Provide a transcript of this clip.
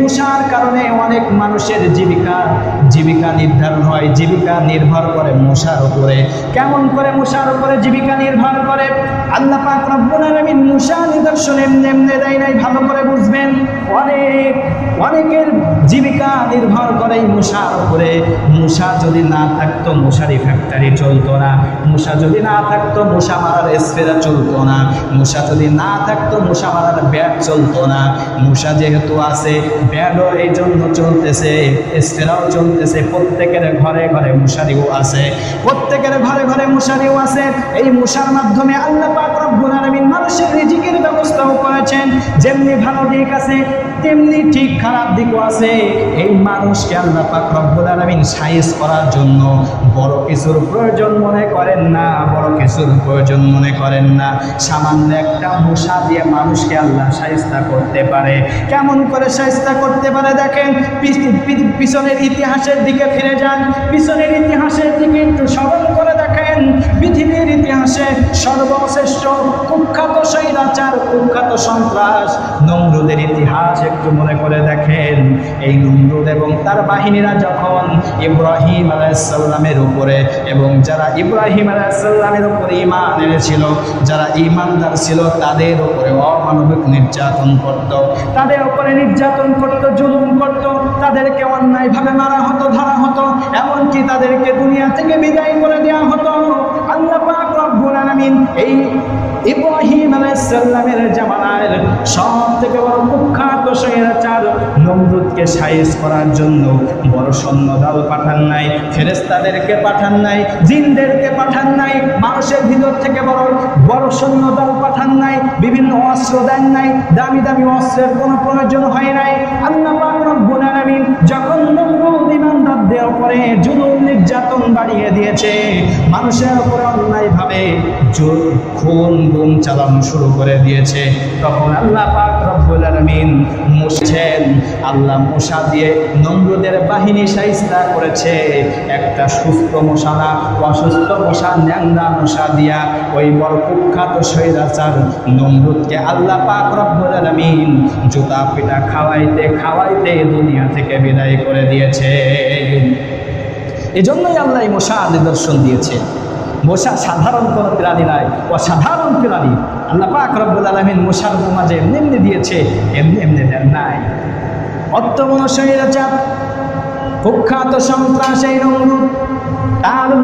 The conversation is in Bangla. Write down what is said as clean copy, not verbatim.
মশার কারণে অনেক মানুষের জীবিকা নির্ধারণ হয়, জীবিকা নির্ভর করে মশার উপরে। কেমন করে মশার উপরে জীবিকা নির্ভর করে? আল্লাহ পাক রব্বুল আলামিন মশা নিদর্শন এমনি দেয় নাই, ভালো করে বুঝবেন। অনেকের জীবিকা নির্ভর করে মশার উপরে। মশা যদি না থাকতো মশারি ফ্যাক্টরি চলতো না, মশা যদি না থাকতো মশা মারার স্প্রে চলতো না, মশা যদি না থাকতো মশা মারার ব্যাট চলতো না। মশা যেহেতু আছে, ব্যাটও এই জন্য চলতেছে, স্প্রেও চলতেছে। প্রত্যেকের ঘরে ঘরে মশারিও আছে, প্রত্যেকের ঘরে ঘরে মশারিও আছে। এই মশার মাধ্যমে আল্লাহ পাক রব্বুল আলামিন মানুষের রিজিকের ব্যবস্থাও করেছেন। যেমনি ভালো দিক আছে তেমনি ঠিক খারাপ দিকও আছে। এই মানুষকে আল্লাহ পাক রব্বুল আলামিন সাইজ করার জন্য বড় কিছুর প্রয়োজন মনে করেন না, বড় কিছুর প্রয়োজন মনে করেন না। সামান্য একটা মশা দিয়ে মানুষকে আল্লাহ সাইজটা করতে পারে। কেমন করে সাইজটা করতে পারে দেখেন। পিছনের ইতিহাসের দিকে ফিরে যান, পিছনের ইতিহাসের দিকে একটু স্মরণ করে দেখেন। পৃথিবীর ইতিহাসে সর্বশ্রেষ্ঠ কুখ্যাত স্বৈরাচার, কুখ্যাত সন্ত্রাস নমরুদের ইতিহাস একটু মনে করে দেখেন। এই নমরুদ এবং তার বাহিনীরা যখন ইব্রাহিম আলাইহিস সালামের উপরে এবং যারা ইব্রাহিম আলাইহিস সালামের উপরে ঈমান এনেছিল, যারা ঈমানদার ছিল তাদের উপরে অমানবিক নির্যাতন করত, তাদের উপরে নির্যাতন করত, জুলুম করত, তাদেরকে অন্যায়ভাবে মারা হতো, ধরা হতো, এমনকি তাদেরকে দুনিয়া থেকে বিদায় করে দেওয়া হতো। আল্লাহ পাক রব্বুল আলামিন এই ইব্রাহিম আলাইহিস সালামের জামানার সবথেকে বড় কুখ্যাত স্বৈরাচার নমরুদকে সাইজ করার জন্য বড় সৈন্যদল পাঠান নাই, ফেরেশতাদেরকে পাঠান নাই, জিনদেরকে পাঠান নাই, মানুষের ভিতর থেকে বড় সৈন্যদল পাঠান নাই, বিভিন্ন অস্ত্র দেন নাই, দামি দামি অস্ত্রের কোনো প্রয়োজন হয় নাই। আল্লাহ পাক রব্বুল আলামিন যখন নমরুদ ঈমানদারদের উপরে জুলুম নির্যাতন বাড়িয়ে দিয়েছে, মানুষের উপরে অন্যায়ভাবে খুন গুম চালানো শুরু করে দিয়েছে, তখন আল্লাহ পাক রব্বুল আলামিন আল্লাহ মশা দিয়ে নমরুদের বাহিনী সাইজটা করেছে। একটা সুস্থ মশা না, অসুস্থ মশা, ন্যাংরা মশা দিয়া ওই বড় কুখ্যাত স্বৈরাচার নমরুদকে আল্লাহ পাক রব্বুল আলামিন জুতা পিটা খাওয়াইতে খাওয়াইতে দুনিয়া থেকে বিদায় করে দিয়েছে। এজন্যই আল্লাহ মশা নিদর্শন দিয়েছে। মশা সাধারণ কোনো প্রাণী নয়, অসাধারণ প্রাণী। আল্লাহ পাক রব্বুল আলামিন মশার মাঝে এমনি দিয়েছে, এমনি দেন নাই। অত্যমন স্বৈরাচার কুখ্যাত সন্ত্রাস এই নমরুদ, তার